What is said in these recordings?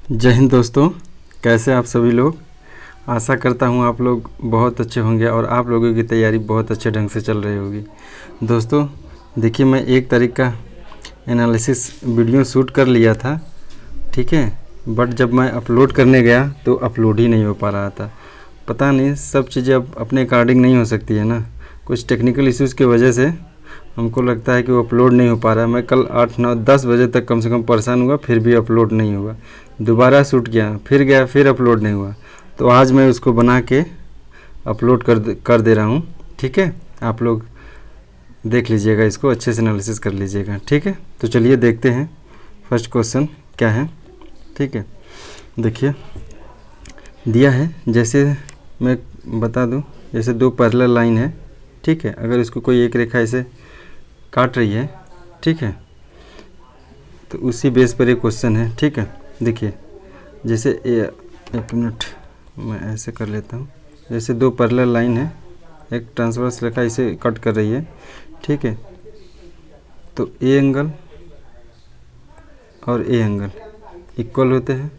जय हिंद दोस्तों, कैसे आप सभी लोग। आशा करता हूँ आप लोग बहुत अच्छे होंगे और आप लोगों की तैयारी बहुत अच्छे ढंग से चल रही होगी। दोस्तों देखिए, मैं 1 तारीख का एनालिसिस वीडियो शूट कर लिया था, ठीक है, बट जब मैं अपलोड करने गया तो अपलोड ही नहीं हो पा रहा था। पता नहीं, सब चीज़ें अब अपने अकॉर्डिंग नहीं हो सकती है ना, कुछ टेक्निकल इश्यूज़ की वजह से हमको लगता है कि वो अपलोड नहीं हो पा रहा है। मैं कल 8, 9, 10 बजे तक कम से कम परेशान हुआ, फिर भी अपलोड नहीं हुआ। दोबारा शूट किया, फिर गया, फिर अपलोड नहीं हुआ। तो आज मैं उसको बना के अपलोड कर दे रहा हूँ, ठीक है। आप लोग देख लीजिएगा, इसको अच्छे से एनालिसिस कर लीजिएगा, ठीक है। तो चलिए देखते हैं फर्स्ट क्वेश्चन क्या है, ठीक है। देखिए दिया है, जैसे मैं बता दूं, जैसे 2 पैरेलल लाइन है, ठीक है। अगर इसको कोई एक रेखा ऐसे काट रही है, ठीक है, तो उसी बेस पर एक क्वेश्चन है, ठीक है। देखिए जैसे 1 मिनट मैं ऐसे कर लेता हूँ। जैसे 2 पैरेलल लाइन है, एक ट्रांसवर्स रेखा इसे कट कर रही है, ठीक है। तो ए एंगल और ए एंगल इक्वल होते हैं।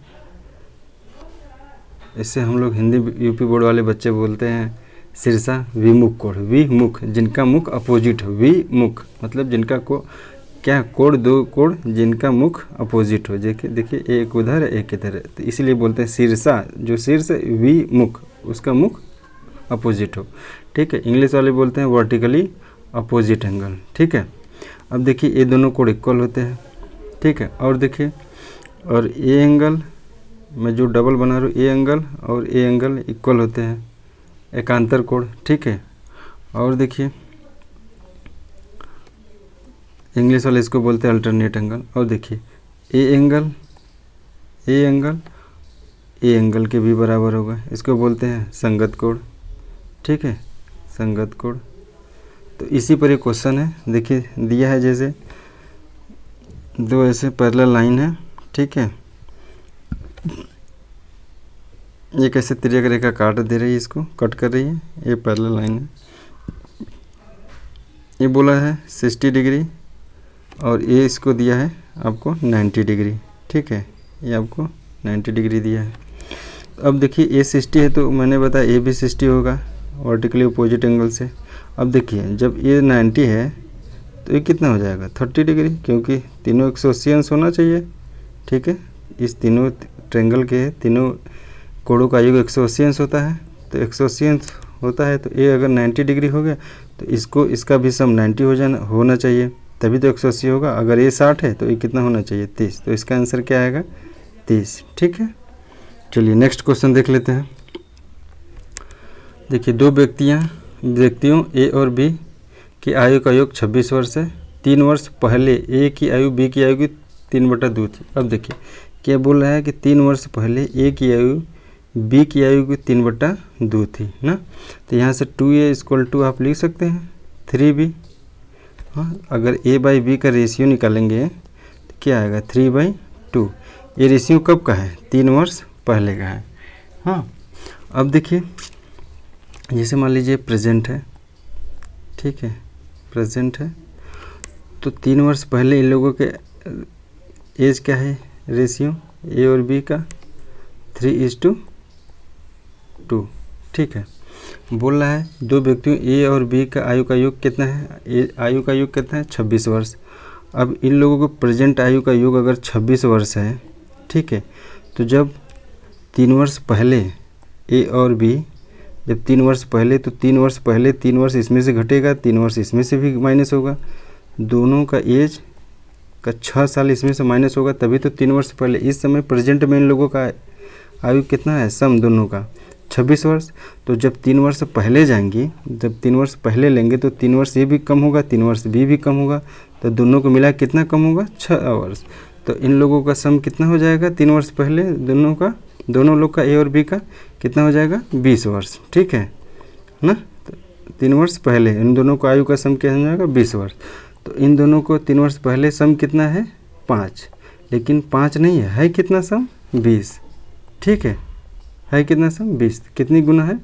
इससे हम लोग हिंदी यूपी बोर्ड वाले बच्चे बोलते हैं शीर्षा विमुख कोण। विमुख, जिनका मुख अपोजिट हो। विमुख मतलब जिनका क्या कोण, 2 कोण जिनका मुख अपोजिट हो। देखिए एक उधर है एक इधर है, तो इसीलिए बोलते हैं शीर्षा, जो शीर्ष विमुख उसका मुख अपोजिट हो, ठीक है। इंग्लिश वाले बोलते हैं वर्टिकली अपोजिट एंगल, ठीक है। अब देखिए ये दोनों कोण इक्वल होते हैं, ठीक है। और देखिए, और ए एंगल मैं जो डबल बना रहा हूँ, ए एंगल और ए एंगल इक्वल होते हैं, एकांतर कोण, ठीक है। और देखिए इंग्लिश वाले इसको बोलते हैं अल्टरनेट एंगल। और देखिए ए एंगल ए एंगल के भी बराबर होगा, इसको बोलते हैं संगत कोण, ठीक है, संगत कोण। तो इसी पर एक क्वेश्चन है, देखिए दिया है जैसे 2 ऐसे पैरेलल लाइन है, ठीक है। ये कैसे तिर्यक रेखा काट दे रही है, इसको कट कर रही है, ये पैरेलल लाइन है। ये बोला है 60 डिग्री और ये इसको दिया है आपको 90 डिग्री, ठीक है। ये आपको 90 डिग्री दिया है। अब देखिए ये 60 है तो मैंने बताया ये भी 60 होगा वर्टिकली अपोजिट एंगल से। अब देखिए जब ये 90 है तो ये कितना हो जाएगा 30 डिग्री, क्योंकि तीनों 180 अंश होना चाहिए, ठीक है। इस तीनों ट्रायंगल के तीनों कोणों का योग 180 अंश होता है, तो 180 अंश होता है, तो ये अगर 90 डिग्री हो गया तो इसका भी सम 90 होना चाहिए, तभी तो 180 होगा। अगर ये 60 है तो ये कितना होना चाहिए 30, तो इसका आंसर क्या आएगा 30, ठीक है। चलिए नेक्स्ट क्वेश्चन देख लेते हैं। देखिए 2 व्यक्तियों ए और बी की आयु का योग 26 वर्ष है। 3 वर्ष पहले ए की आयु बी की आयु की 3/2 थी। अब देखिए क्या बोल रहा है कि 3 वर्ष पहले ए की आयु बी की आयु की 3/2 थी ना, तो यहाँ से 2a = आप लिख सकते हैं 3b। हाँ, अगर a/b का रेशियो निकालेंगे तो क्या आएगा 3/2। ये रेशियो कब का है 3 वर्ष पहले का है। हाँ, अब देखिए जैसे मान लीजिए प्रेजेंट है, ठीक है, प्रेजेंट है, तो 3 वर्ष पहले इन लोगों के एज क्या है, रेशियो ए और बी का 3:2, ठीक है। बोल रहा है 2 व्यक्तियों ए और बी का आयु का योग कितना है, आयु का योग कितना है 26 वर्ष। अब इन लोगों को प्रेजेंट आयु का योग अगर 26 वर्ष है, ठीक है, तो जब 3 वर्ष पहले ए और बी, जब 3 वर्ष पहले, तो 3 वर्ष पहले 3 वर्ष इसमें से घटेगा, 3 वर्ष इसमें से भी माइनस होगा, दोनों का एज का 6 साल इसमें से माइनस होगा, तभी तो 3 वर्ष पहले। इस समय प्रेजेंट में इन लोगों का आयु कितना है, सम दोनों का 26 वर्ष। तो जब 3 वर्ष पहले जाएंगी, जब 3 वर्ष पहले लेंगे तो 3 वर्ष ये भी कम होगा, 3 वर्ष बी भी कम होगा, तो दोनों को मिला कितना कम होगा 6 वर्ष। तो इन लोगों का सम कितना हो जाएगा 3 वर्ष पहले दोनों लोग का ए और बी का कितना हो जाएगा 20 वर्ष, ठीक है ना। तो 3 वर्ष पहले इन दोनों को आयु का सम क्या हो जाएगा 20 वर्ष। तो इन दोनों को 3 वर्ष पहले सम कितना है 5, लेकिन 5 नहीं है कितना सम 20, ठीक है कितना सम 20, कितनी गुना है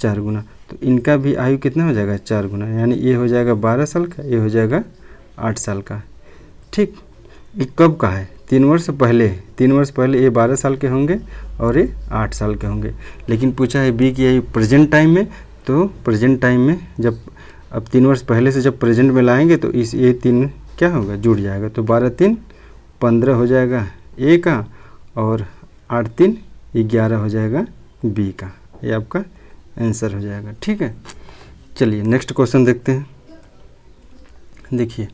4 गुना। तो इनका भी आयु कितना हो जाएगा 4 गुना, यानी ये हो जाएगा 12 साल का, ये हो जाएगा 8 साल का, ठीक। ये कब का है 3 वर्ष पहले ये 12 साल के होंगे और ये 8 साल के होंगे। लेकिन पूछा है बी की ये प्रेजेंट टाइम में, तो प्रेजेंट टाइम में जब अब 3 वर्ष पहले से जब प्रेजेंट में लाएंगे तो इस ये 3 क्या होगा, जुड़ जाएगा। तो 12 3 15 हो जाएगा ए का, और 8 3 11 हो जाएगा बी का। ये आपका आंसर हो जाएगा। ठीक है, चलिए नेक्स्ट क्वेश्चन देखते हैं। देखिए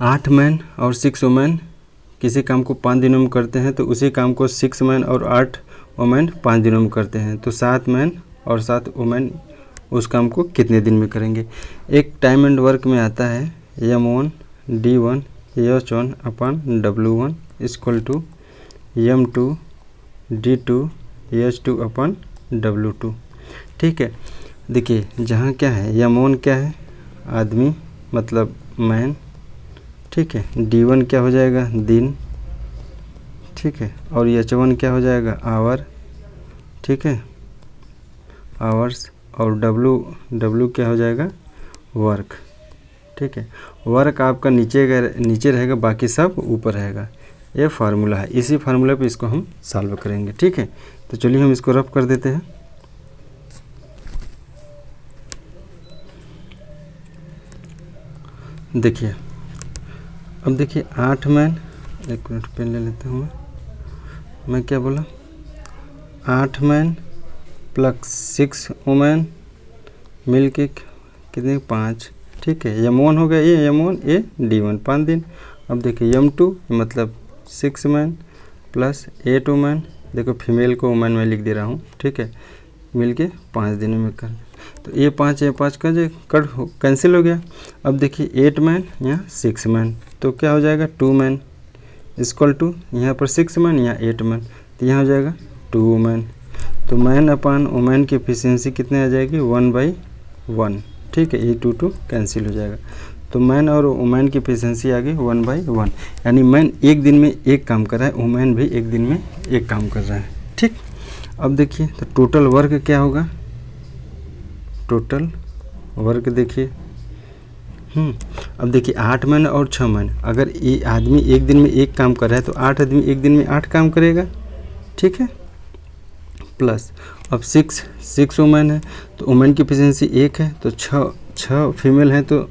8 मैन और 6 वुमेन किसी काम को 5 दिनों में करते हैं, तो उसी काम को 6 मैन और 8 वुमेन 5 दिनों में करते हैं, तो 7 मैन और 7 वुमेन उस काम को कितने दिन में करेंगे। एक टाइम एंड वर्क में आता है M1 D1 H1 upon W1 equal to M2 D2 H2 upon W2। ठीक है, देखिए जहाँ क्या है M1 क्या है, आदमी मतलब मैन। ठीक है, D1 क्या हो जाएगा, दिन। ठीक है, और H1 क्या हो जाएगा, आवर। ठीक है, आवर्स। और W क्या हो जाएगा, वर्क। ठीक है, वर्क आपका नीचे रहेगा, बाकी सब ऊपर रहेगा। ये फार्मूला है, इसी फार्मूला पे इसको हम सॉल्व करेंगे। ठीक है, तो चलिए हम इसको रफ कर देते हैं। देखिए अब देखिए 8 मैन, 1 मिनट पेन ले लेता हूँ मैं क्या बोला, 8 मैन प्लस 6 वुमेन मिल के कितने, 5। ठीक है, M1 हो गया, ये M1 ये D1 5 दिन। अब देखिए M2 मतलब 6 मैन प्लस 8 वुमेन, देखो फीमेल को वुमेन में लिख दे रहा हूँ। ठीक है, मिल के 5 दिनों में कर, तो ये 5 का जो कट कैंसिल हो गया। अब देखिए 8 मैन यहाँ 6 मैन, तो क्या हो जाएगा 2 मैन इक्वल टू यहाँ पर 6 मैन यहाँ 8 मैन, तो यहाँ हो जाएगा 2 वुमेन। तो मैन अपन वुमेन की एफिशिएंसी कितने आ जाएगी, 1/1। ठीक है, ये 2 कैंसिल हो जाएगा। तो मैन और वुमेन की एफिशिएंसी आ गई 1/1, यानी मैन एक दिन में एक काम कर रहा है, वुमेन भी एक दिन में एक काम कर रहा है। ठीक, अब देखिए तो टोटल वर्क क्या होगा, टोटल वर्क देखिए। अब देखिए 8 मैन और 6 मैन, अगर ये आदमी एक दिन में एक काम कर रहा है तो 8 आदमी एक दिन में 8 काम करेगा। ठीक है, प्लस अब 6 वुमेन है, तो वुमेन की एफिशिएंसी 1 है, तो 6 फीमेल हैं तो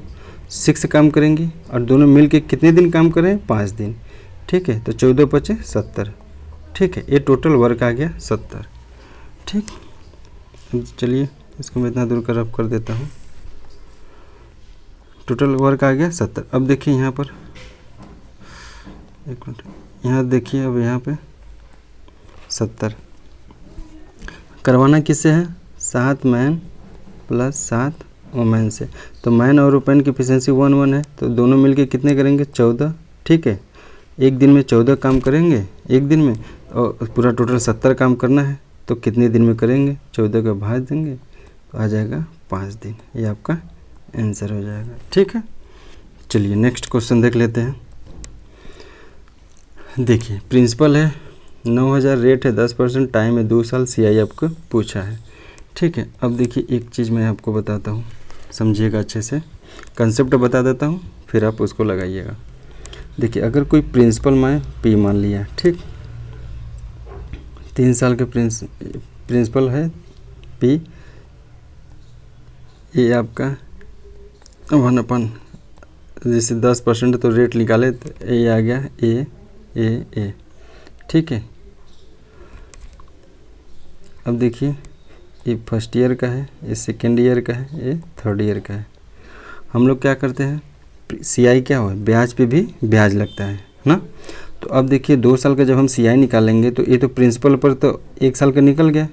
6 काम करेंगी, और दोनों मिल के कितने दिन काम करें, 5 दिन। ठीक है, तो 14 × 5 = 70। ठीक है, ये टोटल वर्क आ गया 70। ठीक, चलिए इसको मैं इतना दूर का रफ कर देता हूँ। टोटल वर्क आ गया 70। अब देखिए यहाँ पर 1 मिनट, यहाँ देखिए अब यहाँ पे 70 करवाना किससे है, 7 मैन प्लस 7 वुमेन से। तो मैन और वुमेन की एफिशिएंसी 1/1 है, तो दोनों मिलके कितने करेंगे, 14। ठीक है, एक दिन में 14 काम करेंगे एक दिन में, और पूरा टोटल 70 काम करना है, तो कितने दिन में करेंगे, 14 का भाग देंगे तो आ जाएगा 5 दिन। ये आपका आंसर हो जाएगा। ठीक है, चलिए नेक्स्ट क्वेश्चन देख लेते हैं। देखिए प्रिंसिपल है, 9000 रेट है, 10% टाइम है 2 साल, CI आपको पूछा है। ठीक है, अब देखिए एक चीज़ मैं आपको बताता हूँ, समझिएगा अच्छे से, कंसेप्ट बता देता हूँ, फिर आप उसको लगाइएगा। देखिए अगर कोई प्रिंसिपल मैं P मान लिया, ठीक, 3 साल के प्रिंसिपल है P, ये आपका 1/, जैसे 10% तो रेट निकाले, तो ये आ गया A। ठीक है, अब देखिए ये फर्स्ट ईयर का है, ये सेकेंड ईयर का है, ये थर्ड ईयर का है। हम लोग क्या करते हैं, CI क्या हो, ब्याज पे भी ब्याज लगता है ना। तो अब देखिए 2 साल का जब हम CI निकालेंगे, तो ये तो प्रिंसिपल पर तो 1 साल का निकल गया।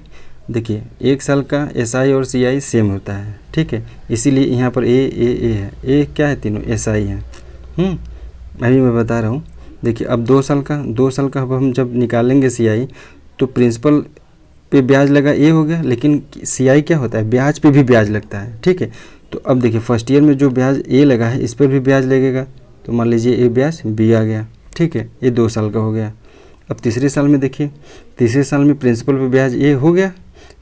देखिए 1 साल का SI और CI सेम होता है। ठीक है, इसीलिए यहाँ पर A है, A क्या है, तीनों SI हैं। अभी मैं बता रहा हूँ। देखिए अब 2 साल का अब हम जब निकालेंगे CI, तो प्रिंसिपल पे ब्याज लगा A हो गया, लेकिन CI क्या होता है, ब्याज पे भी ब्याज लगता है। ठीक है, तो अब देखिए फर्स्ट ईयर में जो ब्याज A लगा है, इस पर भी ब्याज लगेगा, तो मान लीजिए A ब्याज B आ गया। ठीक है, ये 2 साल का हो गया। अब तीसरे साल में देखिए, तीसरे साल में प्रिंसिपल पे ब्याज A हो गया।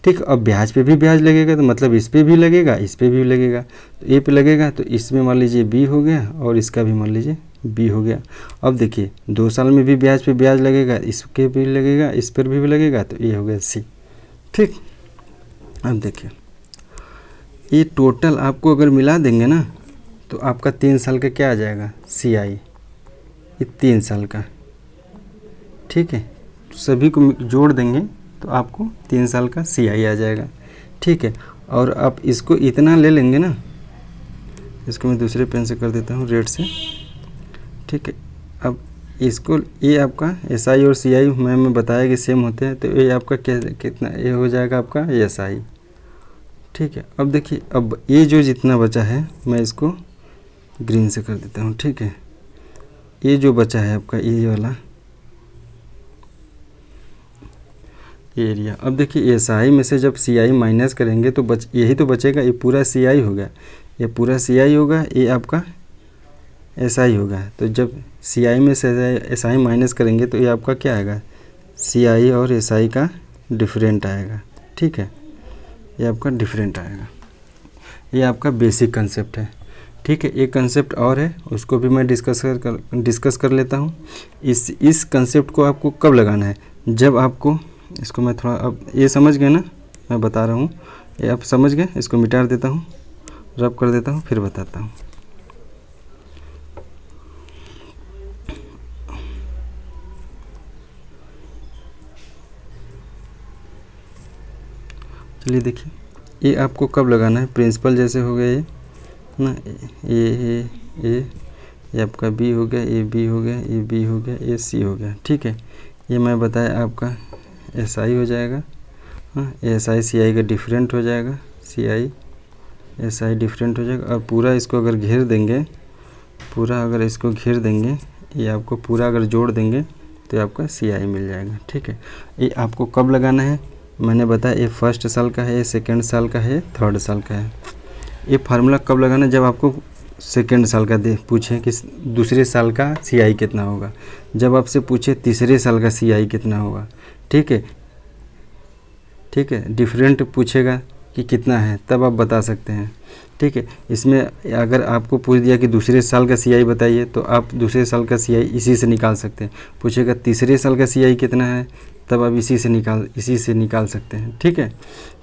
ठीक, अब ब्याज पे भी ब्याज लगेगा, तो मतलब इस पे भी लगेगा, इस पे भी लगेगा। तो A पे लगेगा, तो इसमें मान लीजिए B हो गया, और इसका भी मान लीजिए बी हो गया। अब देखिए 2 साल में भी ब्याज पे ब्याज लगेगा, इसके भी लगेगा, इस पर भी लगेगा, तो ये हो गया सी। ठीक, अब देखिए ये टोटल आपको अगर मिला देंगे ना तो आपका 3 साल का क्या आ जाएगा, सी आई, ये 3 साल का। ठीक है, सभी को जोड़ देंगे तो आपको 3 साल का सी आई आ जाएगा। ठीक है, और आप इसको इतना ले लेंगे ना, इसको मैं दूसरे पेन से कर देता हूँ रेड से। ठीक है, अब इसको ये आपका एस आई और सी आई मैंने बताया कि सेम होते हैं, तो ये आपका कितना ये हो जाएगा आपका एस आई। ठीक है, अब देखिए अब ये जो जितना बचा है मैं इसको ग्रीन से कर देता हूँ। ठीक है, ये जो बचा है आपका ये वाला एरिया, अब देखिए एस आई में से जब सी आई माइनस करेंगे तो यही तो बचेगा, ये पूरा सी आई होगा, ये पूरा सी आई होगा, ये आपका एस आई होगा। तो जब सी आई में से एस आई माइनस करेंगे तो ये आपका क्या आएगा, सी आई और एस आई का डिफरेंट आएगा। ठीक है, ये आपका डिफरेंट आएगा। ये आपका बेसिक कंसेप्ट है। ठीक है, एक कंसेप्ट और है, उसको भी मैं डिस्कस कर लेता हूँ। इस कंसेप्ट को आपको कब लगाना है, जब आपको, इसको मैं थोड़ा, अब ये समझ गए ना, मैं बता रहा हूँ, ये आप समझ गए, इसको मिटा देता हूँ, रब कर देता हूँ, फिर बताता हूँ। चलिए देखिए, ये आपको कब लगाना है, प्रिंसिपल जैसे हो गया ये ना, ये आपका बी हो गया, ये बी हो गया, ये बी हो गया, ये सी हो गया। ठीक है, ये मैं बताया आपका एस आई हो जाएगा। हाँ, एस आई सी आई का डिफरेंट हो जाएगा, सी आई एस आई डिफरेंट हो जाएगा। और पूरा इसको अगर घेर देंगे, पूरा अगर इसको घेर देंगे, ये आपको पूरा अगर जोड़ देंगे तो आपका सी आई मिल जाएगा। ठीक है, ये आपको कब लगाना है, मैंने बताया ये फर्स्ट साल का है, ये सेकेंड साल का है, थर्ड साल का है। ये फार्मूला कब लगाना है, जब आपको सेकेंड साल का पूछे कि दूसरे साल का सी आई कितना होगा, जब आपसे पूछे तीसरे साल का सी आई कितना होगा। ठीक है, ठीक है, डिफरेंट पूछेगा कि कितना है, तब आप बता सकते हैं। ठीक है, इसमें अगर आपको पूछ दिया कि दूसरे साल का सी आई बताइए, तो आप दूसरे साल का सी आई इसी से निकाल सकते हैं। पूछेगा तीसरे साल का सी आई कितना है, तब आप इसी से निकाल सकते हैं। ठीक है,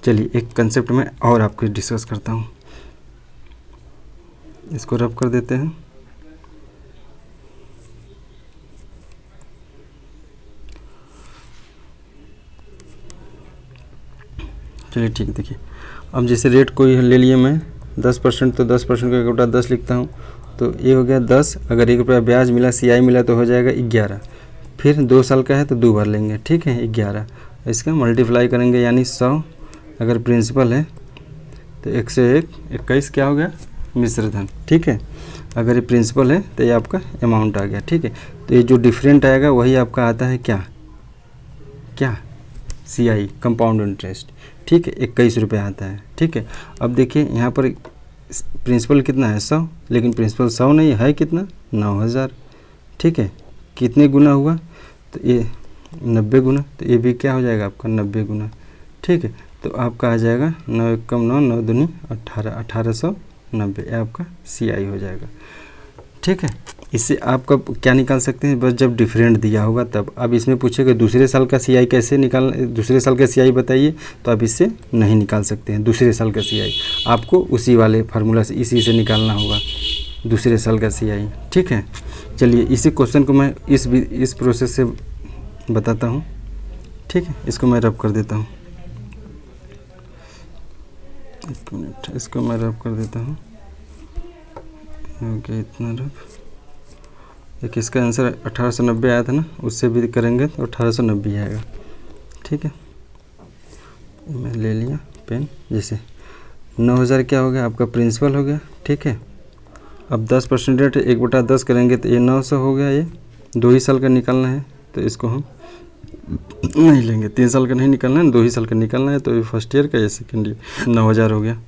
चलिए एक कंसेप्ट में और आपको डिस्कस करता हूँ, इसको रब कर देते हैं। चलिए ठीक, देखिए अब जैसे रेट कोई ले लिए मैं 10%, तो 10% का 1/10 लिखता हूँ, तो ये हो गया 10। अगर 1 रुपया ब्याज मिला, सी आई मिला, तो हो जाएगा 11। फिर 2 साल का है तो 2 बार लेंगे। ठीक है, 11, इसका मल्टीप्लाई करेंगे, यानी 100। अगर प्रिंसिपल है तो 1 से 1 21 क्या हो गया, मिश्र धन। ठीक है, अगर ये प्रिंसिपल है तो ये आपका अमाउंट आ गया। ठीक है, तो ये जो डिफरेंट आएगा वही आपका आता है क्या, सी आई कंपाउंड इंटरेस्ट। ठीक है, 21 रुपये आता है। ठीक है, अब देखिए यहाँ पर प्रिंसिपल कितना है, 100, लेकिन प्रिंसिपल 100 नहीं है, कितना, 9000। ठीक है, कितने गुना हुआ, तो ये 90 गुना, तो ये भी क्या हो जाएगा आपका 90 गुना। ठीक है, तो आपका आ जाएगा 9 एकम 9, 9 दूनी 18, 1890, ये आपका सी आई हो जाएगा। ठीक है, इससे आपका क्या निकाल सकते हैं, बस जब डिफरेंट दिया होगा तब। अब इसमें पूछेगा दूसरे साल का सी आई कैसे निकाल, दूसरे साल का सी आई बताइए, तो आप इससे नहीं निकाल सकते हैं दूसरे साल का सी आई, आपको उसी वाले फार्मूला से, इसी से निकालना होगा दूसरे साल का सी आई। ठीक है, चलिए इसी क्वेश्चन को मैं इस प्रोसेस से बताता हूँ। ठीक है, इसको मैं रब कर देता हूँ, एक मिनट, इसको मैं रब कर देता हूँ। ओके, इतना रब, देखिए इसका आंसर 1890 आया था ना, उससे भी करेंगे तो 1890 आएगा। ठीक है, मैं ले लिया पेन, जैसे 9000 क्या हो गया आपका प्रिंसिपल हो गया। ठीक है, अब 10% रेट 1/10 करेंगे तो ये 900 हो गया। ये 2 ही साल का निकालना है, तो इसको हम नहीं लेंगे, 3 साल का नहीं निकालना है, 2 ही साल का निकालना है, तो ये फर्स्ट ईयर का, ये सेकेंड ईयर, 9000 हो गया।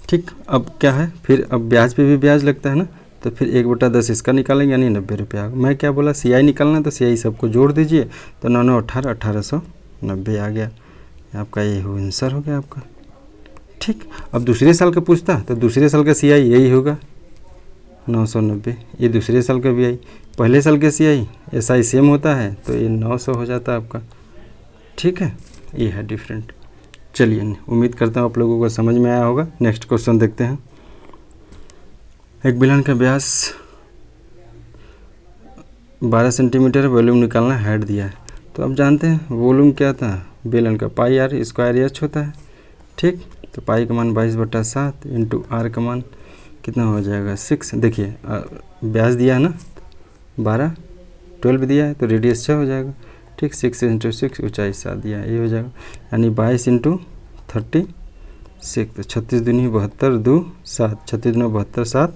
ठीक, अब क्या है, फिर अब ब्याज पे भी ब्याज लगता है ना, तो फिर 1/10 इसका निकालेंगे, यानी 90 रुपया। मैं क्या बोला, सी आई निकालना है, तो सी आई सबको जोड़ दीजिए, तो 9 9 18, 1890 आ गया। आपका ये आंसर हो गया आपका। ठीक, अब दूसरे साल का पूछता तो दूसरे साल का सी आई यही होगा 990। ये दूसरे साल का भी आई, पहले साल कैसी आई, SI सेम होता है तो ये 900 हो जाता है आपका। ठीक है, ये है डिफरेंट। चलिए, उम्मीद करता हूँ आप लोगों को समझ में आया होगा। नेक्स्ट क्वेश्चन देखते हैं। एक बेलन का व्यास 12 सेंटीमीटर, वॉल्यूम निकालना, हाइट दिया है। तो अब जानते हैं वॉल्यूम क्या था बेलन का, पाई आर स्क्वायर एच होता है। ठीक, तो पाई का मान 22/7 इंटू आर का मान कितना हो जाएगा 6। देखिए व्यास दिया है ना 12, 12 दिया है तो रेडियस 6 हो जाएगा। ठीक, 6 इंटू 6, ऊंचाई 7 दिया है, ये हो जाएगा। यानी 22 इंटू 36, तो 36 दूनी 72, 2 7, 36 दूनी 72, 7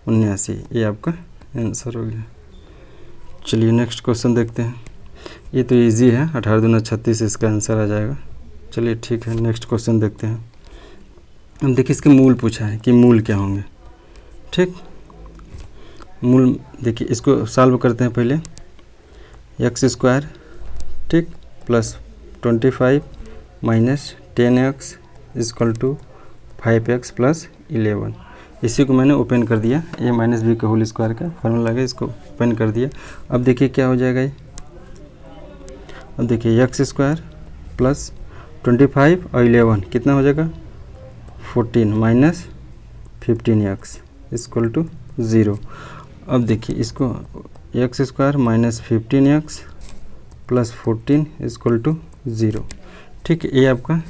79, ये आपका आंसर हो गया। चलिए नेक्स्ट क्वेश्चन देखते हैं। ये तो इजी है, 18 दूना 36 इसका आंसर आ जाएगा। चलिए ठीक है, नेक्स्ट क्वेश्चन देखते हैं। हम देखिए इसके मूल पूछा है कि मूल क्या होंगे। ठीक, मूल देखिए इसको सॉल्व करते हैं पहले। x², ठीक, plus 25 minus 10x equal to 5x plus 11। इसी को मैंने ओपन कर दिया, a माइनस बी का होल स्क्वायर का फॉर्मूला लगा, इसको ओपन कर दिया। अब देखिए क्या हो जाएगा ये, अब देखिए x² प्लस 25 और 11 कितना हो जाएगा 14 माइनस 15x इक्वल टू 0। अब देखिए इसको x² minus 15x plus 14 equal to 0। ठीक है, ये आपका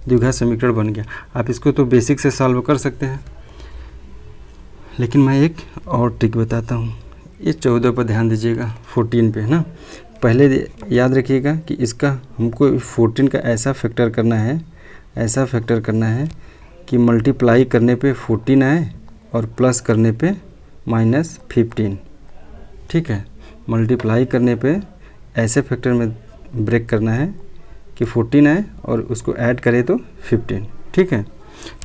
द्विघात समीकरण बन गया। आप इसको तो बेसिक से सॉल्व कर सकते हैं, लेकिन मैं एक और ट्रिक बताता हूँ। ये 14 पर ध्यान दीजिएगा, 14 पे है ना। पहले याद रखिएगा कि इसका हमको 14 का ऐसा फैक्टर करना है, ऐसा फैक्टर करना है कि मल्टीप्लाई करने पे 14 आए और प्लस करने पे -15। ठीक है, मल्टीप्लाई करने पे ऐसे फैक्टर में ब्रेक करना है कि 14 आए और उसको ऐड करें तो 15। ठीक है,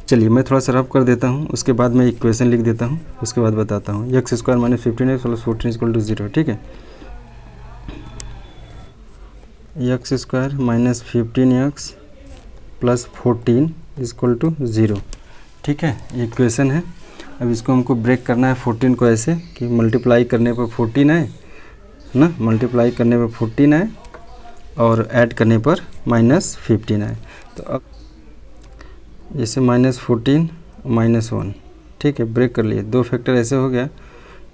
चलिए मैं थोड़ा सा रफ कर देता हूँ, उसके बाद मैं इक्वेशन लिख देता हूँ, उसके बाद बताता हूँ। x² minus 15x plus 14 equal to 0। ठीक है, x² minus 15x plus 14 equal to 0। ठीक है, ये इक्वेशन है। अब इसको हमको ब्रेक करना है 14 को ऐसे कि मल्टीप्लाई करने पर 14 आए ना, मल्टीप्लाई करने पर 14 आए और ऐड करने पर -15 आए। तो अब जैसे -14 -1, ठीक है, ब्रेक कर लिए, दो फैक्टर ऐसे हो गया।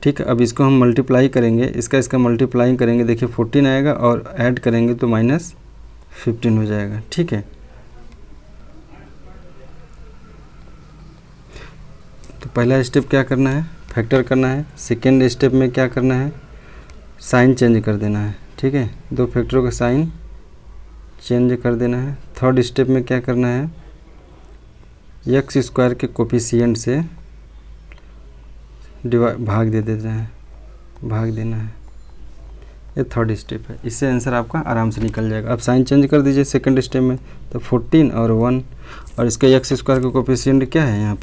ठीक है, अब इसको हम मल्टीप्लाई करेंगे, इसका मल्टीप्लाई करेंगे, देखिए 14 आएगा और ऐड करेंगे तो -15 हो जाएगा। ठीक है, तो पहला स्टेप क्या करना है, फैक्टर करना है। सेकेंड स्टेप में क्या करना है, साइन चेंज कर देना है। ठीक है, दो फैक्टरों का साइन चेंज कर देना है। थर्ड स्टेप में क्या करना है, x² के कोफिशिएंट से भाग दे देना है, भाग देना है। ये थर्ड स्टेप है, इससे आंसर आपका आराम से निकल जाएगा। अब साइन चेंज कर दीजिए सेकंड स्टेप में, तो 14 और 1, और इसका x² का कोफिशिएंट क्या है, यहाँ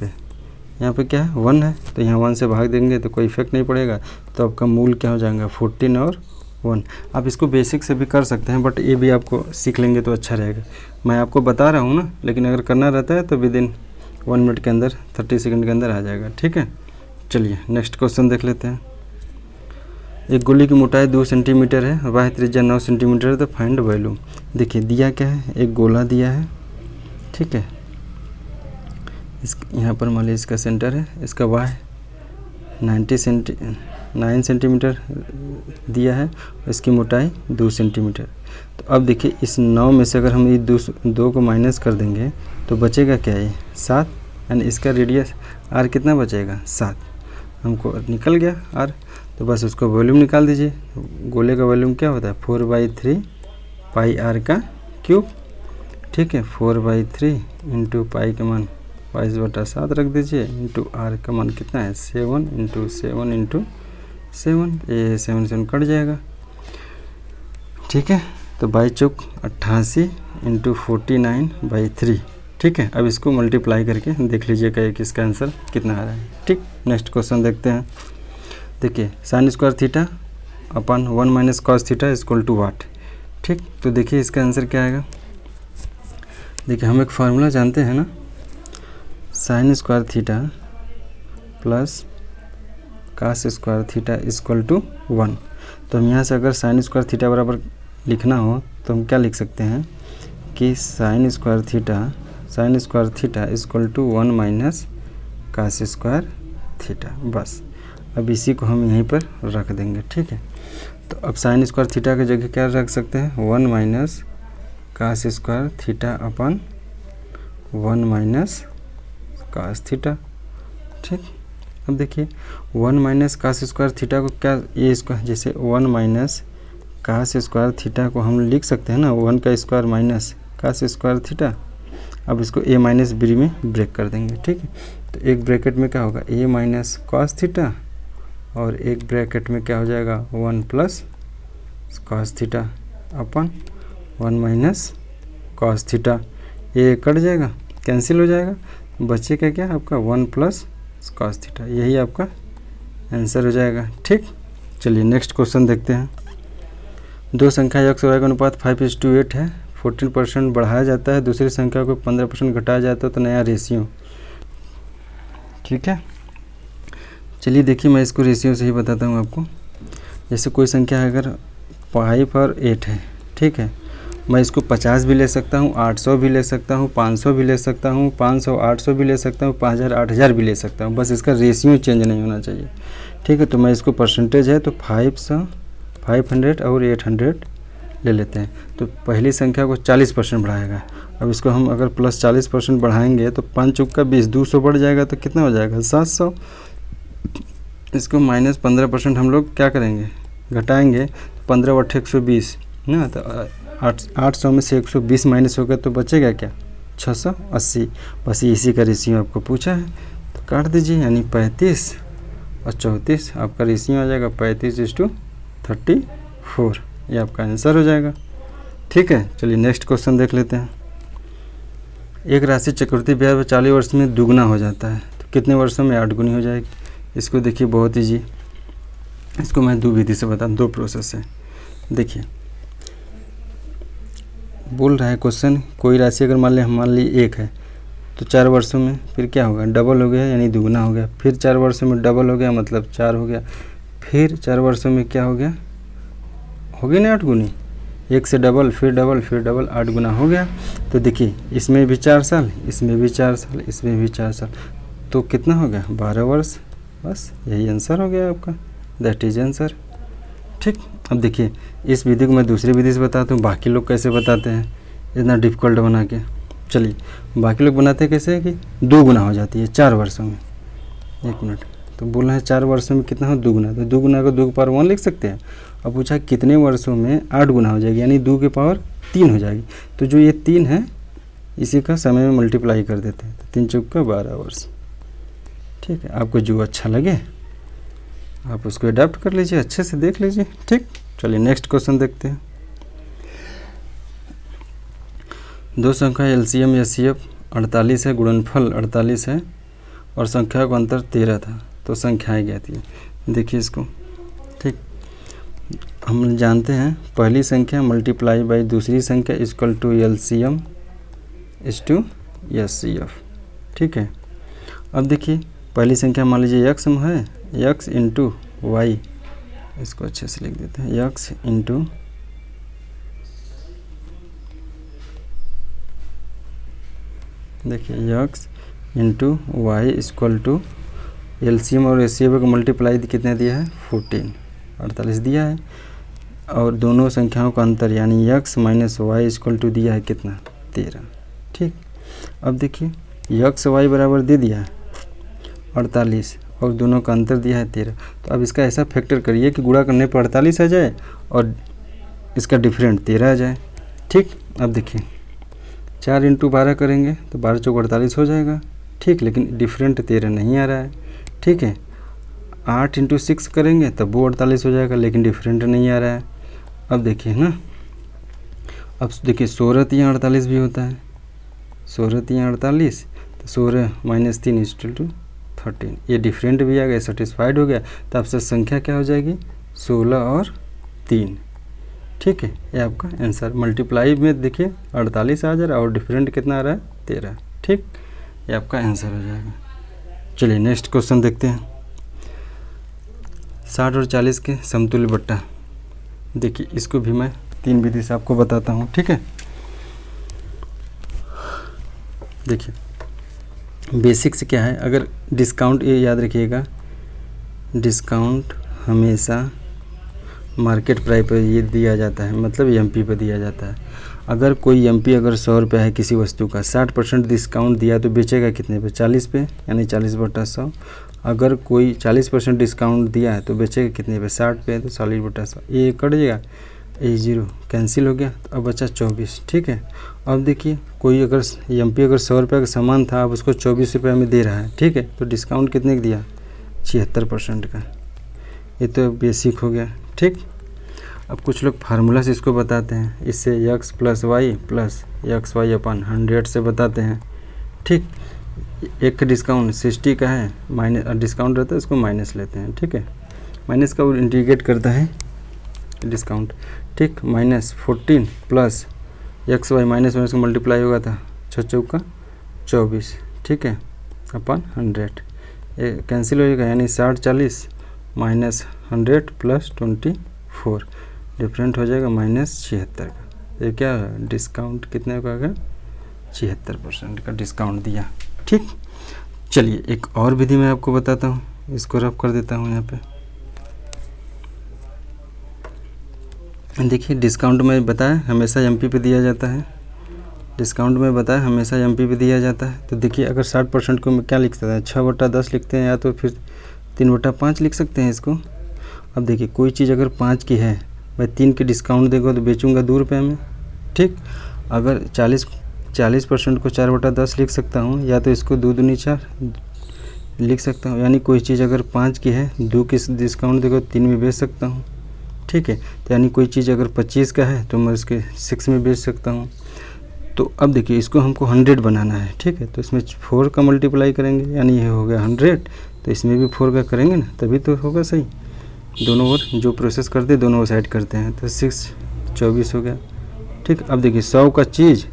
पे क्या है 1 है, तो यहाँ 1 से भाग देंगे तो कोई इफेक्ट नहीं पड़ेगा। तो आपका मूल क्या हो जाएगा 14 और 1। आप इसको बेसिक से भी कर सकते हैं, बट ये भी आपको सीख लेंगे तो अच्छा रहेगा। मैं आपको बता रहा हूँ ना, लेकिन अगर करना रहता है तो विदिन 1 मिनट के अंदर 30 सेकंड के अंदर आ जाएगा। ठीक है, चलिए नेक्स्ट क्वेश्चन देख लेते हैं। एक गोली की मोटाई 2 सेंटीमीटर है, बाह्य त्रिज्या 9 सेंटीमीटर है, तो फाइंड वॉल्यूम। देखिए दिया क्या है, एक गोला दिया है। ठीक है, इस यहाँ पर मान लीजिए इसका सेंटर है, इसका बाह्य 9 सेंटीमीटर दिया है, इसकी मोटाई 2 सेंटीमीटर। तो अब देखिए इस 9 में से अगर हम ये 2 को माइनस कर देंगे तो बचेगा क्या, ये 7, यानी इसका रेडियस r कितना बचेगा 7। हमको निकल गया r, तो बस उसको वॉल्यूम निकाल दीजिए। गोले का वॉल्यूम क्या होता है 4/3 पाई r का क्यूब। ठीक है, 4/3 इंटू पाई का मान 22/7 रख दीजिए, इंटू r का मान कितना है 7 इंटू 7 इंटू 7, ये 7 कट जाएगा। ठीक है, तो 22/88 इंटू 49/3। ठीक है, अब इसको मल्टीप्लाई करके देख लीजिएगा कि इसका आंसर कितना आ रहा है। ठीक, नेक्स्ट क्वेश्चन देखते हैं। देखिए sin² थीटा अपन 1 minus cos theta equal to what. ठीक, तो देखिए इसका आंसर क्या आएगा। देखिए हम एक फार्मूला जानते हैं ना, sin² theta plus cos square theta equal to 1। तो हम यहाँ से अगर साइन स्क्वायर थीटा बराबर लिखना हो तो हम क्या लिख सकते हैं कि sine square theta equal to 1 minus cos square theta. बस अब इसी को हम यहीं पर रख देंगे, ठीक है। तो अब साइन स्क्वायर थीटा की जगह क्या रख सकते हैं, 1 माइनस कास स्क्वायर थीटा अपन 1 माइनस कास थीटा, ठीक। अब देखिए 1 माइनस कास स्क्वायर थीटा को क्या, ये इसका जैसे 1 माइनस कास स्क्वायर थीटा को हम लिख सकते हैं ना, 1 का square minus cos square theta. अब इसको a माइनस बी में ब्रेक कर देंगे, ठीक है। तो एक ब्रैकेट में क्या होगा, a माइनस कॉस थीटा, और एक ब्रैकेट में क्या हो जाएगा 1 प्लस कॉस थीटा अपन 1 माइनस कॉस थीटा। ये कट जाएगा, कैंसिल हो जाएगा, बचेगा क्या आपका 1 प्लस कॉस थीटा। यही आपका आंसर हो जाएगा, ठीक। चलिए नेक्स्ट क्वेश्चन देखते हैं। दो संख्या x और y का अनुपात 5:8 है। 14% बढ़ाया जाता है, दूसरी संख्या को 15% घटाया जाता है, तो नया रेशियो, ठीक है। चलिए देखिए मैं इसको रेशियो से ही बताता हूँ आपको। जैसे कोई संख्या अगर 5 और 8 है, ठीक है, मैं इसको 50 भी ले सकता हूँ, 800 भी ले सकता हूँ, 500 भी ले सकता हूँ, 500 800 भी ले सकता हूँ, 5000 8000 भी ले सकता हूँ, बस इसका रेशियो चेंज नहीं होना चाहिए, ठीक है। तो मैं इसको परसेंटेज है तो 500 और 800 ले लेते हैं। तो पहली संख्या को 40% बढ़ाएगा। अब इसको हम अगर प्लस 40% बढ़ाएंगे तो 5 चौका 20, 200 बढ़ जाएगा तो कितना हो जाएगा 700। इसको माइनस 15% हम लोग क्या करेंगे, घटाएंगे, 15 × 8 120 ना, तो 800 में से 120 माइनस होगा तो बचेगा क्या 680। बस इसी का रेशियो आपको पूछा है, तो काट दीजिए, यानी 35 और 34 आपका रेशियो आ जाएगा 35:34। ये आपका आंसर हो जाएगा, ठीक है। चलिए नेक्स्ट क्वेश्चन देख लेते हैं। एक राशि चक्रवृद्धि ब्याज 40 वर्ष में दुगना हो जाता है, तो कितने वर्षों में 8 गुनी हो जाएगी। इसको देखिए बहुत ईजी, इसको मैं 2 विधि से बता, 2 प्रोसेस से। देखिए बोल रहा है क्वेश्चन, कोई राशि अगर मान ली 1 है तो 4 वर्षों में फिर क्या होगा, डबल हो गया, यानी दुगना हो गया। फिर 4 वर्षों में डबल हो गया, मतलब 4 हो गया। फिर 4 वर्षों में क्या हो गया, हो गई ना 8 गुनी, 1 से डबल, फिर डबल, फिर डबल, 8 गुना हो गया। तो देखिए इसमें भी 4 साल, इसमें भी 4 साल, इसमें भी 4 साल, तो कितना हो गया 12 वर्ष। बस यही आंसर हो गया आपका, दैट इज आंसर, ठीक। अब देखिए इस विधि को मैं दूसरी विधि से बताता हूँ, बाकी लोग कैसे बताते हैं इतना डिफ़िकल्ट बना के। चलिए बाकी लोग बनाते हैं कैसे कि 2 गुना हो जाती है 4 वर्षों में। 1 मिनट, तो बोलना है 4 वर्षों में कितना हो, 2 गुना, तो 2 गुना को 2 की पावर 1 लिख सकते हैं। अब पूछा कितने वर्षों में 8 गुना हो जाएगी, यानी 2 की पावर 3 हो जाएगी। तो जो ये 3 है इसी का समय में मल्टीप्लाई कर देते हैं, तो 3 चौका 12 वर्ष, ठीक है। आपको जो अच्छा लगे आप उसको अडेप्ट कर लीजिए, अच्छे से देख लीजिए, ठीक। चलिए नेक्स्ट क्वेश्चन देखते हैं। दो संख्या एलसीएम एचसीएफ 48 है, गुणनफल 48 है और संख्या का अंतर 13 था, तो संख्याएं ज्ञात है। देखिए इसको, ठीक। हम जानते हैं पहली संख्या मल्टीप्लाई बाई दूसरी संख्या equal to LCM is to HCF, ठीक है। अब देखिए पहली संख्या मान लीजिए x में है, x इंटू वाई, इसको अच्छे से लिख देते हैं, x इंटू देखिए x into Y equal to LCM और एचसीएफ को मल्टीप्लाई कितने दिया है 14, 48 दिया है, और दोनों संख्याओं का अंतर यानी x minus Y equal to दिया है कितना 13, ठीक। अब देखिए x y बराबर दे दिया है 48 और दोनों का अंतर दिया है 13। तो अब इसका ऐसा फैक्टर करिए कि गुणा करने पर 48 आ जाए और इसका डिफरेंट 13 आ जाए, ठीक। अब देखिए 4 इंटू 12 करेंगे तो 12 चौक 48 हो जाएगा, ठीक, लेकिन डिफरेंट 13 नहीं आ रहा है, ठीक है। 8 इंटू 6 करेंगे तब वो 48 हो जाएगा, लेकिन डिफरेंट नहीं आ रहा है। अब देखिए ना, अब देखिए 16 3 48 भी होता है, 16 3 48, तो 16 माइनस 3 इक्वल टू 13, ये डिफरेंट भी आ गया, सेटिस्फाइड हो गया, तो आपसे संख्या क्या हो जाएगी 16 और 3, ठीक है। ये आपका आंसर मल्टीप्लाई में देखिए 48 आ जा रहा है और डिफरेंट कितना आ रहा है 13, ठीक। ये आपका आंसर हो जाएगा। चलिए नेक्स्ट क्वेश्चन देखते हैं। 60 और 40 के समतुल्य बट्टा। देखिए इसको भी मैं 3 विधि से आपको बताता हूँ, ठीक है। देखिए बेसिक से क्या है, अगर डिस्काउंट, ये याद रखिएगा, डिस्काउंट हमेशा मार्केट प्राइस पर ये दिया जाता है, मतलब एमपी पर दिया जाता है। अगर कोई एमपी अगर 100 रुपये है किसी वस्तु का, 60% डिस्काउंट दिया तो बेचेगा कितने पे, 40 पे, यानी 40/100। अगर कोई 40% डिस्काउंट दिया है तो बेचेगा कितने पे, 60 पे, तो 40/100। ये कट जाएगा, ये 0 कैंसिल हो गया, तो अब बचा 24, ठीक है। अब देखिए कोई अगर एमपी अगर 100 रुपये का सामान था, अब उसको 24 रुपये में दे रहा है, ठीक है, तो डिस्काउंट कितने का दिया, 76% का। ये तो बेसिक हो गया, ठीक। अब कुछ लोग फार्मूला से इसको बताते हैं, इससे x + y + xy/100 से बताते हैं, ठीक। एक डिस्काउंट 60 का है, माइनस डिस्काउंट रहता है, इसको माइनस लेते हैं, ठीक है। माइनस का वो इंटीग्रेट करता है डिस्काउंट, ठीक। -14 + xy माइनस का मल्टीप्लाई होगा था 6 चौका 24, ठीक है, अपन 100। ये कैंसिल हो जाएगा, यानी 60 40 -100 + 24 डिफरेंट हो जाएगा -76 का। ये क्या है, डिस्काउंट कितने का है, 76% का डिस्काउंट दिया, ठीक। चलिए एक और विधि मैं आपको बताता हूँ, इसको रफ कर देता हूँ यहाँ पे। देखिए डिस्काउंट में बताया हमेशा एमपी पे दिया जाता है, डिस्काउंट में बताया हमेशा एमपी पे दिया जाता है। तो देखिए अगर 60% को मैं क्या लिख सकते हैं, 6/10 लिखते हैं, या तो फिर 3/5 लिख सकते हैं इसको। अब देखिए कोई चीज़ अगर 5 की है, मैं 3 के डिस्काउंट देगा तो बेचूंगा 2 रुपये में, ठीक। अगर 40% को 4/10 लिख सकता हूँ, या तो इसको 2 दूनी 4 लिख सकता हूँ। यानी कोई चीज़ अगर 5 की है, 2 की डिस्काउंट देगा तो 3 में बेच सकता हूँ, ठीक है। तो यानी कोई चीज़ अगर 25 का है तो मैं उसके 6 में बेच सकता हूँ। तो अब देखिए इसको हमको 100 बनाना है, ठीक है। तो इसमें 4 का मल्टीप्लाई करेंगे, यानी ये हो गया 100, तो इसमें भी 4 का करेंगे ना, तभी तो होगा सही। दोनों ओर जो प्रोसेस करते हैं दोनों ओर साइड करते हैं, तो 6 24 हो गया, ठीक। अब देखिए 100 का चीज़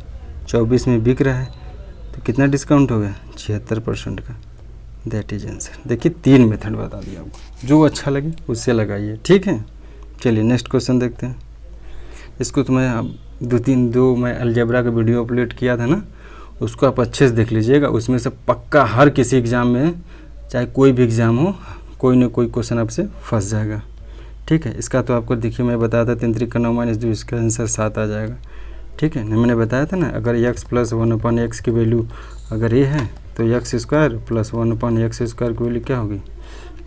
24 में बिक रहा है, तो कितना डिस्काउंट हो गया, 76% का। That is answer. देखिए 3 मेथड बता दिया आपको, जो अच्छा लगे उससे लगाइए, ठीक है। चलिए नेक्स्ट क्वेश्चन देखते हैं। इसको तो मैं अब दो मैं अलजेब्रा का वीडियो अपलोड किया था ना, उसको आप अच्छे से देख लीजिएगा। उसमें से पक्का हर किसी एग्ज़ाम में, चाहे कोई भी एग्ज़ाम हो, कोई ना कोई क्वेश्चन आपसे फंस जाएगा, ठीक है। इसका तो आपको देखिए मैं बताया था 3 का 9 - 2, इसका आंसर 7 आ जाएगा, ठीक है। मैंने बताया था ना, अगर x + 1/x की वैल्यू अगर ये है तो x² + 1/x² की वैल्यू क्या होगी,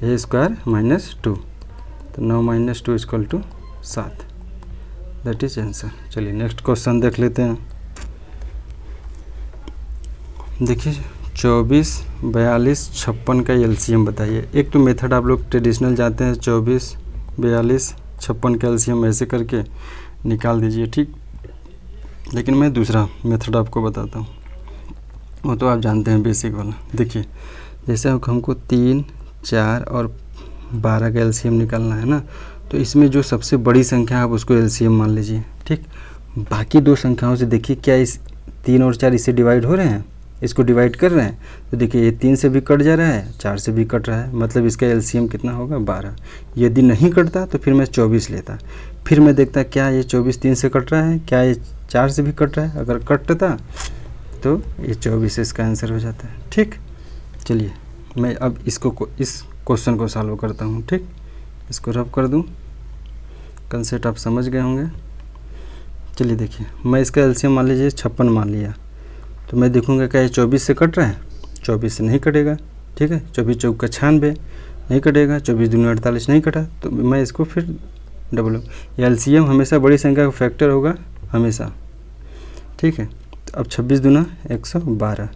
a² - 2, तो 9 - 2 = 7। That is answer. चलिए नेक्स्ट क्वेश्चन देख लेते हैं। देखिए 24, 42, 56 का एलसीएम बताइए। एक तो मेथड आप लोग ट्रेडिशनल जाते हैं, 24, 42, 56 का एलसीएम ऐसे करके निकाल दीजिए, ठीक। लेकिन मैं दूसरा मेथड आपको बताता हूँ, वो तो आप जानते हैं बेसिक वाला। देखिए जैसे हमको 3, 4 और 12 का एलसीएम निकालना है ना, तो इसमें जो सबसे बड़ी संख्या है आप उसको एलसीएम मान लीजिए, ठीक। बाकी 2 संख्याओं से देखिए क्या इस 3 और 4 इससे डिवाइड हो रहे हैं, इसको डिवाइड कर रहे हैं, तो देखिए ये 3 से भी कट जा रहा है, 4 से भी कट रहा है, मतलब इसका एलसीएम कितना होगा, 12। यदि नहीं कटता तो फिर मैं 24 लेता, फिर मैं देखता क्या ये 24 3 से कट रहा है, क्या ये 4 से भी कट रहा है। अगर कटता तो ये 24 इसका आंसर हो जाता है, ठीक। चलिए मैं अब इसको इस क्वेश्चन को सॉल्व करता हूँ, ठीक। इसको रब कर दूँ, कंसेप्ट आप समझ गए होंगे। चलिए देखिए मैं इसका एलसीएम मान लीजिए 56 मान लिया, तो मैं देखूंगा क्या ये 24 से कट रहा है, 24 से नहीं कटेगा, ठीक है। 24 चौका 96 नहीं कटेगा, 24 दूनी 48 नहीं कटा, तो मैं इसको फिर डबल, एलसीएम हमेशा बड़ी संख्या का फैक्टर होगा हमेशा, ठीक है। तो अब 26 दूना 112,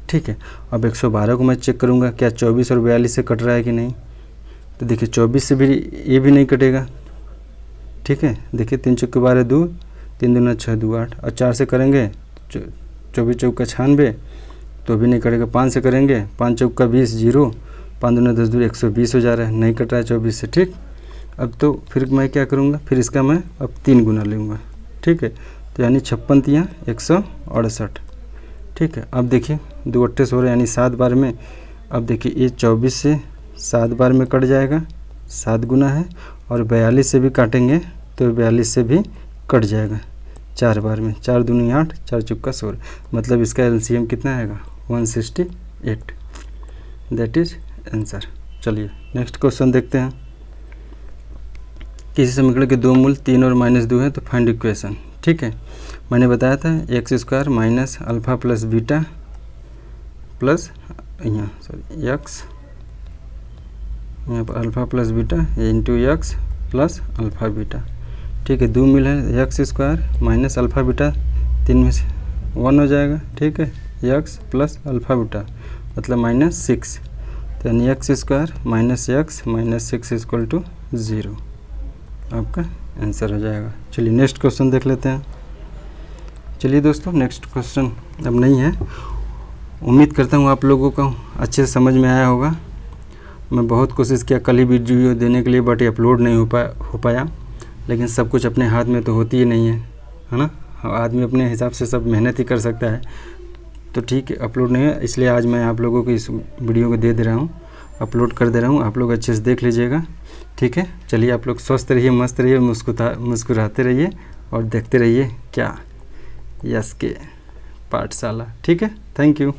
ठीक है। अब 112 को मैं चेक करूँगा क्या 24 और 42 से कट रहा है कि नहीं, तो देखिए 24 से भी ये भी नहीं कटेगा, ठीक है। देखिए 3 चौके 12 2, 3 दूना 6 2 8, और 4 से करेंगे 24 चौका 96 तो भी नहीं कटेगा, 5 से करेंगे 5 चौका 20 0, 5 दूना 10 दूर 120 हो जा रहा है, नहीं कट रहा है 24 से, ठीक। अब तो फिर मैं क्या करूँगा, फिर इसका मैं अब 3 गुना लूँगा, ठीक है। तो यानी 56 तियाँ 168, ठीक है। अब देखिए 2 28 हो रहे हैं, यानी 7 बार में। अब देखिए ये 24 से 7 बार में कट जाएगा, 7 गुना है, और 42 से भी काटेंगे तो 42 से भी कट जाएगा 4 बार में। 4 दूनी 8, 4 चौका 16, मतलब इसका एलसीएम कितना आएगा 168। That is answer. चलिए नेक्स्ट क्वेश्चन देखते हैं। किसी समीकरण के 2 मूल 3 और -2 है तो फाइंड इक्वेशन। ठीक है, मैंने बताया था x² minus alpha plus beta plus x, यहाँ पर alpha plus beta into x plus alpha beta. ठीक है, 2 मिल है x² माइनस अल्फ़ा बीटा, 3 में से 1 हो जाएगा। ठीक है, x प्लस अल्फ़ा बीटा मतलब -6, तो यानी x² minus X minus 6 equal to 0 आपका आंसर हो जाएगा। चलिए नेक्स्ट क्वेश्चन देख लेते हैं। चलिए दोस्तों, नेक्स्ट क्वेश्चन अब नहीं है। उम्मीद करता हूँ आप लोगों को अच्छे से समझ में आया होगा। मैं बहुत कोशिश किया कल ही वीडियो देने के लिए, बट अपलोड नहीं हो पाया, लेकिन सब कुछ अपने हाथ में तो होती ही नहीं है ना। आदमी अपने हिसाब से सब मेहनत ही कर सकता है, तो ठीक है अपलोड नहीं है, इसलिए आज मैं आप लोगों को इस वीडियो को दे रहा हूँ, अपलोड कर दे रहा हूँ। आप लोग अच्छे से देख लीजिएगा। ठीक है, चलिए आप लोग स्वस्थ रहिए, मस्त रहिए, मुस्कुराते रहिए और देखते रहिए क्या यस के पाठशाला। ठीक है, थैंक यू।